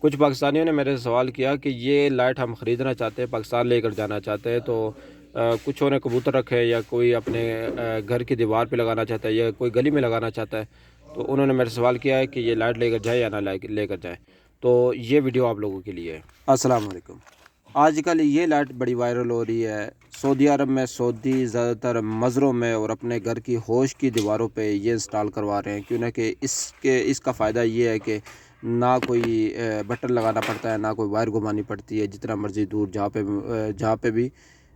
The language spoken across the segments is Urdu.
کچھ پاکستانیوں نے میرے سے سوال کیا کہ یہ لائٹ ہم خریدنا چاہتے ہیں، پاکستان لے کر جانا چاہتے ہیں، تو کچھوں نے کبوتر رکھے یا کوئی اپنے گھر کی دیوار پہ لگانا چاہتا ہے یا کوئی گلی میں لگانا چاہتا ہے، تو انہوں نے میرے سے سوال کیا ہے کہ یہ لائٹ لے کر جائے یا نہ لے کر جائے۔ تو یہ ویڈیو آپ لوگوں کے لیے ہے۔ السلام علیکم۔ آج کل یہ لائٹ بڑی وائرل ہو رہی ہے سعودی عرب میں۔ سعودی زیادہ تر مزروں میں اور اپنے گھر کی حوش کی دیواروں پہ یہ انسٹال کروا رہے ہیں، کیوں کہ اس کا فائدہ یہ ہے کہ نہ کوئی بٹن لگانا پڑتا ہے، نہ کوئی وائر گھمانی پڑتی ہے، جتنا مرضی دور جہاں پہ بھی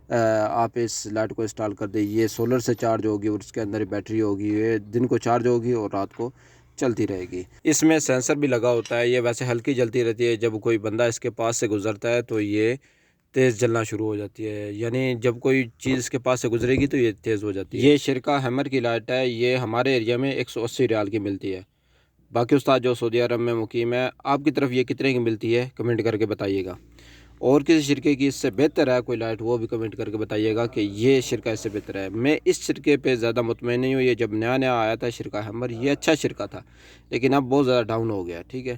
آپ اس لائٹ کو انسٹال کر دیں۔ یہ سولر سے چارج ہوگی اور اس کے اندر بیٹری ہوگی، یہ دن کو چارج ہوگی اور رات کو چلتی رہے گی۔ اس میں سینسر بھی لگا ہوتا ہے، یہ ویسے ہلکی جلتی رہتی ہے، جب کوئی بندہ اس کے پاس سے گزرتا ہے تو یہ تیز جلنا شروع ہو جاتی ہے، یعنی جب کوئی چیز اس کے پاس سے گزرے گی تو یہ تیز ہو جاتی ہے۔ یہ شرکہ ہیمر کی لائٹ ہے، یہ ہمارے ایریا میں 180 ریال کی ملتی ہے۔ باقی استاد جو سعودی عرب میں مقیم ہے، آپ کی طرف یہ کتنے کی ملتی ہے کمنٹ کر کے بتائیے گا، اور کسی شرکے کی اس سے بہتر ہے کوئی لائٹ وہ بھی کمنٹ کر کے بتائیے گا کہ یہ شرکہ اس سے بہتر ہے۔ میں اس شرکے پہ زیادہ مطمئن نہیں ہوں، یہ جب نیا آیا تھا شرکہ ہیمر، یہ اچھا شرکہ تھا لیکن اب بہت زیادہ ڈاؤن ہو گیا، ٹھیک ہے۔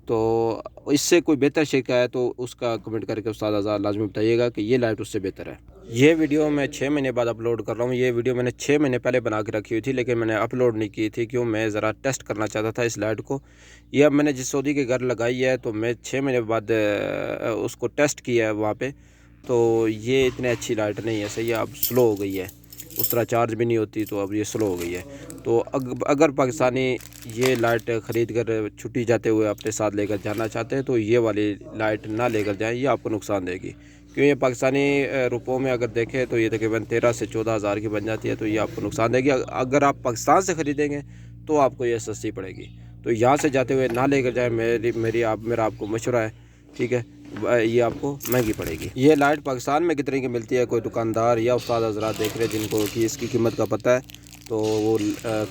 تو اس سے کوئی بہتر شرکہ ہے تو اس کا کمنٹ کر کے استاد آزاد لازمی بتائیے گا کہ یہ لائٹ اس سے بہتر ہے۔ یہ ویڈیو میں 6 مہینے بعد اپلوڈ کر رہا ہوں۔ یہ ویڈیو میں نے 6 مہینے پہلے بنا کے رکھی ہوئی تھی لیکن میں نے اپلوڈ نہیں کی تھی، کیوں میں ذرا ٹیسٹ کرنا چاہتا تھا اس لائٹ کو۔ یہ اب میں نے جس سعودی کے گھر لگائی ہے تو میں 6 مہینے بعد اس کو ٹیسٹ کیا ہے وہاں پہ، تو یہ اتنے اچھی لائٹ نہیں ہے، صحیح ہے، اب سلو ہو گئی ہے، اس طرح چارج بھی نہیں ہوتی، تو اب یہ سلو ہو گئی ہے۔ تو اگر پاکستانی یہ لائٹ خرید کر چھٹی جاتے ہوئے اپنے ساتھ لے کر جانا چاہتے ہیں تو یہ والی لائٹ نہ لے کر جائیں، یہ آپ کو نقصان دے گی، کیوں یہ پاکستانی روپوں میں اگر دیکھیں تو یہ تقریباً 13 سے 14 ہزار کی بن جاتی ہے، تو یہ آپ کو نقصان دے گی۔ اگر آپ پاکستان سے خریدیں گے تو آپ کو یہ سستی پڑے گی، تو یہاں سے جاتے ہوئے نہ لے کر جائیں، میرا آپ کو مشورہ ہے، ٹھیک ہے، یہ آپ کو مہنگی پڑے گی۔ یہ لائٹ پاکستان میں کتنے کی ملتی ہے، کوئی دکاندار یا استاد حضرات دیکھ رہے جن کو کہ اس کی قیمت کا پتہ ہے تو وہ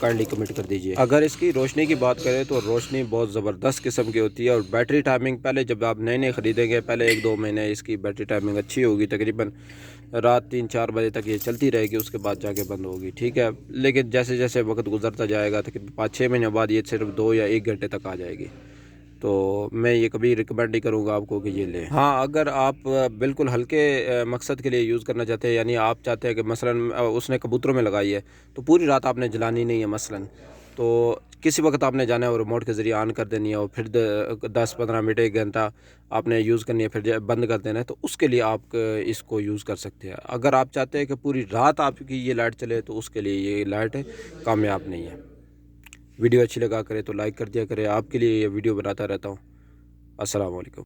کائنڈلی کمنٹ کر دیجئے۔ اگر اس کی روشنی کی بات کریں تو روشنی بہت زبردست قسم کی ہوتی ہے، اور بیٹری ٹائمنگ پہلے جب آپ نئے خریدیں گے، پہلے 1-2 مہینے اس کی بیٹری ٹائمنگ اچھی ہوگی، تقریباً رات 3-4 بجے تک یہ چلتی رہے گی، اس کے بعد جا کے بند ہوگی، ٹھیک ہے۔ لیکن جیسے جیسے وقت گزرتا جائے گا تقریباً 5-6 مہینے بعد یہ صرف 2 یا 1 گھنٹے تک آ جائے گی، تو میں یہ کبھی ریکمینڈ نہیں کروں گا آپ کو کہ یہ لیں۔ ہاں، اگر آپ بالکل ہلکے مقصد کے لیے یوز کرنا چاہتے ہیں، یعنی آپ چاہتے ہیں کہ مثلاً اس نے کبوتروں میں لگائی ہے تو پوری رات آپ نے جلانی نہیں ہے مثلاً، تو کسی وقت آپ نے جانا ہے اور ریموٹ کے ذریعے آن کر دینی ہے، اور پھر 10-15 منٹ 1 گھنٹہ آپ نے یوز کرنی ہے، پھر بند کر دینا ہے، تو اس کے لیے آپ اس کو یوز کر سکتے ہیں۔ اگر آپ چاہتے ہیں کہ پوری رات آپ کی یہ لائٹ چلے تو اس کے لیے یہ لائٹ کامیاب نہیں ہے۔ ویڈیو اچھی لگا کرے تو لائک کر دیا کرے، آپ کے لیے یہ ویڈیو بناتا رہتا ہوں۔ السلام علیکم۔